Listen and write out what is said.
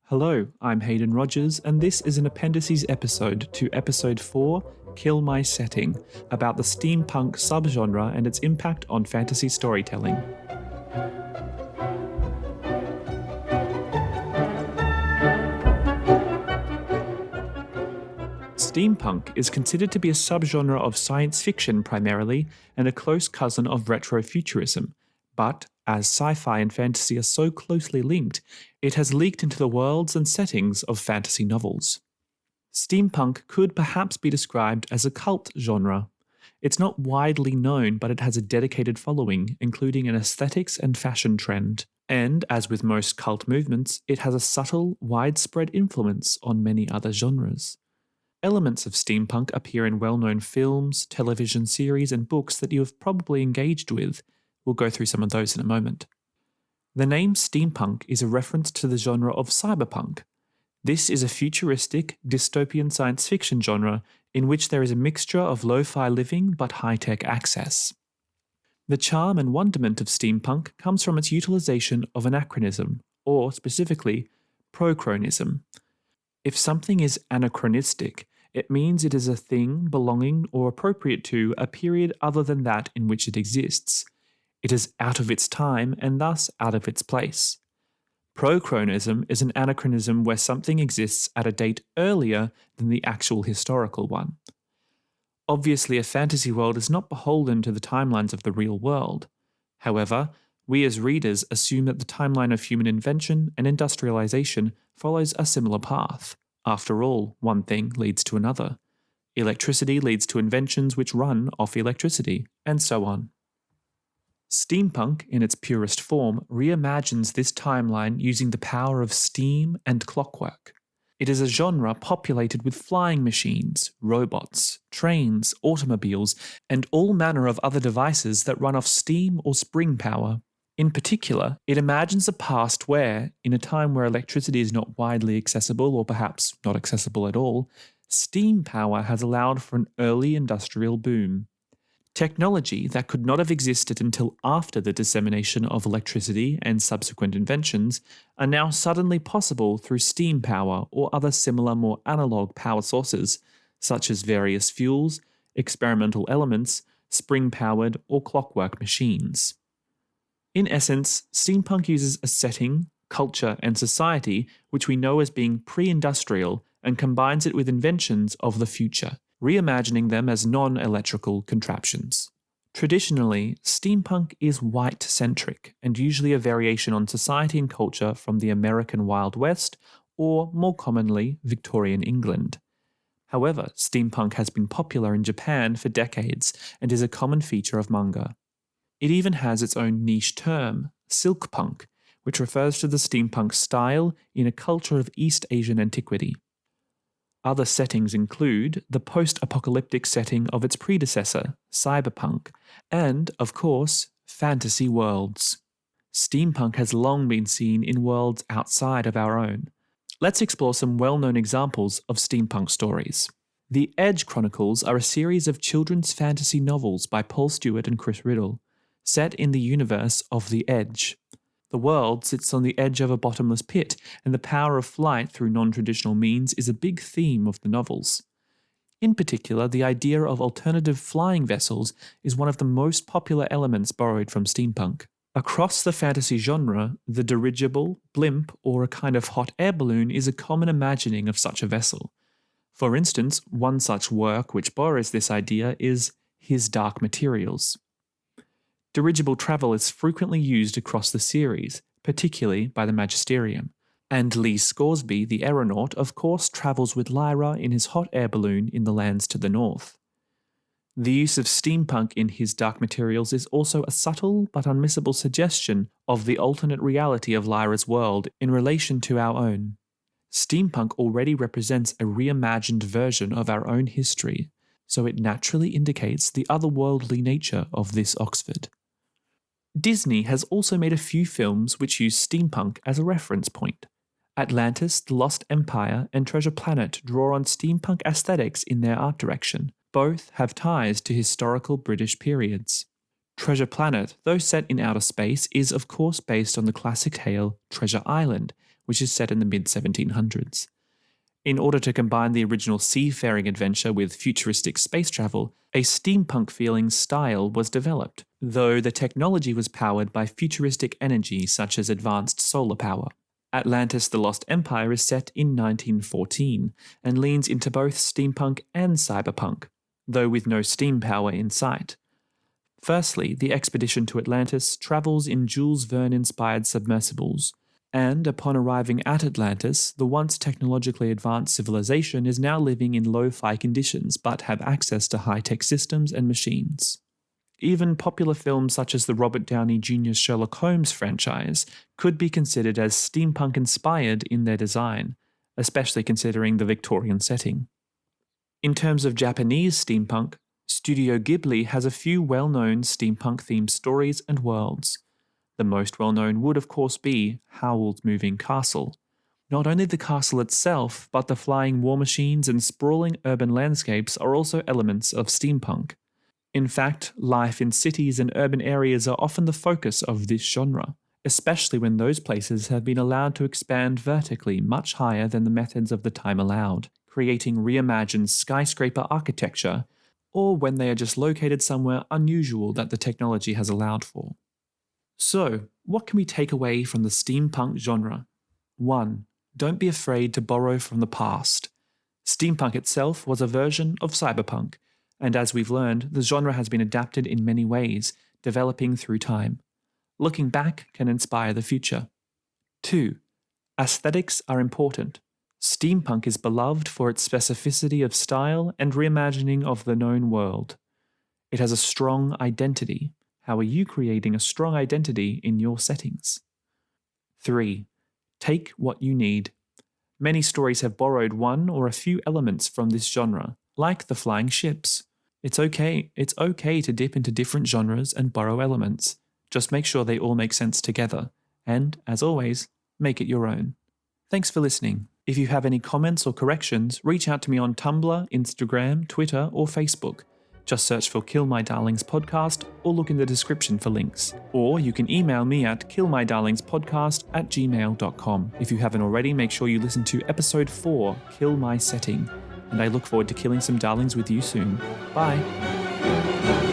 Hello, I'm Hayden Rogers, and this is an Appendices episode to Episode 4, Kill My Setting, about the steampunk subgenre and its impact on fantasy storytelling. Steampunk is considered to be a subgenre of science fiction primarily, and a close cousin of retrofuturism, but as sci-fi and fantasy are so closely linked, it has leaked into the worlds and settings of fantasy novels. Steampunk could perhaps be described as a cult genre. It's not widely known, but it has a dedicated following, including an aesthetics and fashion trend. And, as with most cult movements, it has a subtle, widespread influence on many other genres. Elements of steampunk appear in well-known films, television series, and books that you have probably engaged with. We'll go through some of those in a moment. The name steampunk is a reference to the genre of cyberpunk. This is a futuristic, dystopian science fiction genre in which there is a mixture of lo-fi living but high-tech access. The charm and wonderment of steampunk comes from its utilization of anachronism, or specifically, prochronism. If something is anachronistic, it means it is a thing belonging or appropriate to a period other than that in which it exists. It is out of its time and thus out of its place. Prochronism is an anachronism where something exists at a date earlier than the actual historical one. Obviously, a fantasy world is not beholden to the timelines of the real world. However, we as readers assume that the timeline of human invention and industrialization follows a similar path. After all, one thing leads to another. Electricity leads to inventions which run off electricity, and so on. Steampunk, in its purest form, reimagines this timeline using the power of steam and clockwork. It is a genre populated with flying machines, robots, trains, automobiles, and all manner of other devices that run off steam or spring power. In particular, it imagines a past where, in a time where electricity is not widely accessible or perhaps not accessible at all, steam power has allowed for an early industrial boom. Technology that could not have existed until after the dissemination of electricity and subsequent inventions are now suddenly possible through steam power or other similar more analog power sources, such as various fuels, experimental elements, spring-powered or clockwork machines. In essence, steampunk uses a setting, culture, and society which we know as being pre-industrial and combines it with inventions of the future, reimagining them as non-electrical contraptions. Traditionally, steampunk is white-centric and usually a variation on society and culture from the American Wild West or, more commonly, Victorian England. However, steampunk has been popular in Japan for decades and is a common feature of manga. It even has its own niche term, silkpunk, which refers to the steampunk style in a culture of East Asian antiquity. Other settings include the post-apocalyptic setting of its predecessor, cyberpunk, and, of course, fantasy worlds. Steampunk has long been seen in worlds outside of our own. Let's explore some well-known examples of steampunk stories. The Edge Chronicles are a series of children's fantasy novels by Paul Stewart and Chris Riddle, set in the universe of The Edge. The world sits on the edge of a bottomless pit, and the power of flight through non-traditional means is a big theme of the novels. In particular, the idea of alternative flying vessels is one of the most popular elements borrowed from steampunk. Across the fantasy genre, the dirigible, blimp, or a kind of hot air balloon is a common imagining of such a vessel. For instance, one such work which borrows this idea is His Dark Materials. Dirigible travel is frequently used across the series, particularly by the Magisterium, and Lee Scoresby, the aeronaut, of course travels with Lyra in his hot air balloon in the lands to the north. The use of steampunk in His Dark Materials is also a subtle but unmissable suggestion of the alternate reality of Lyra's world in relation to our own. Steampunk already represents a reimagined version of our own history, so it naturally indicates the otherworldly nature of this Oxford. Disney has also made a few films which use steampunk as a reference point. Atlantis, The Lost Empire, and Treasure Planet draw on steampunk aesthetics in their art direction. Both have ties to historical British periods. Treasure Planet, though set in outer space, is of course based on the classic tale Treasure Island, which is set in the mid-1700s. In order to combine the original seafaring adventure with futuristic space travel, a steampunk feeling style was developed, though the technology was powered by futuristic energy such as advanced solar power. Atlantis: The Lost Empire is set in 1914 and leans into both steampunk and cyberpunk, though with no steam power in sight. Firstly, the expedition to Atlantis travels in Jules Verne-inspired submersibles, and upon arriving at Atlantis, the once technologically advanced civilization is now living in lo-fi conditions but have access to high-tech systems and machines. Even popular films such as the Robert Downey Jr. Sherlock Holmes franchise could be considered as steampunk-inspired in their design, especially considering the Victorian setting. In terms of Japanese steampunk, Studio Ghibli has a few well-known steampunk-themed stories and worlds. The most well-known would of course be Howl's Moving Castle. Not only the castle itself, but the flying war machines and sprawling urban landscapes are also elements of steampunk. In fact, life in cities and urban areas are often the focus of this genre, especially when those places have been allowed to expand vertically much higher than the methods of the time allowed, creating reimagined skyscraper architecture, or when they are just located somewhere unusual that the technology has allowed for. So, what can we take away from the steampunk genre? 1. Don't be afraid to borrow from the past. Steampunk itself was a version of cyberpunk, and as we've learned, the genre has been adapted in many ways, developing through time. Looking back can inspire the future. 2. Aesthetics are important. Steampunk is beloved for its specificity of style and reimagining of the known world. It has a strong identity. How are you creating a strong identity in your settings? 3. Take what you need. Many stories have borrowed one or a few elements from this genre, like the flying ships. It's okay to dip into different genres and borrow elements. Just make sure they all make sense together. And, as always, make it your own. Thanks for listening. If you have any comments or corrections, reach out to me on Tumblr, Instagram, Twitter, or Facebook. Just search for Kill My Darlings Podcast or look in the description for links. Or you can email me at killmydarlingspodcast@gmail.com. If you haven't already, make sure you listen to episode 4, Kill My Setting. And I look forward to killing some darlings with you soon. Bye.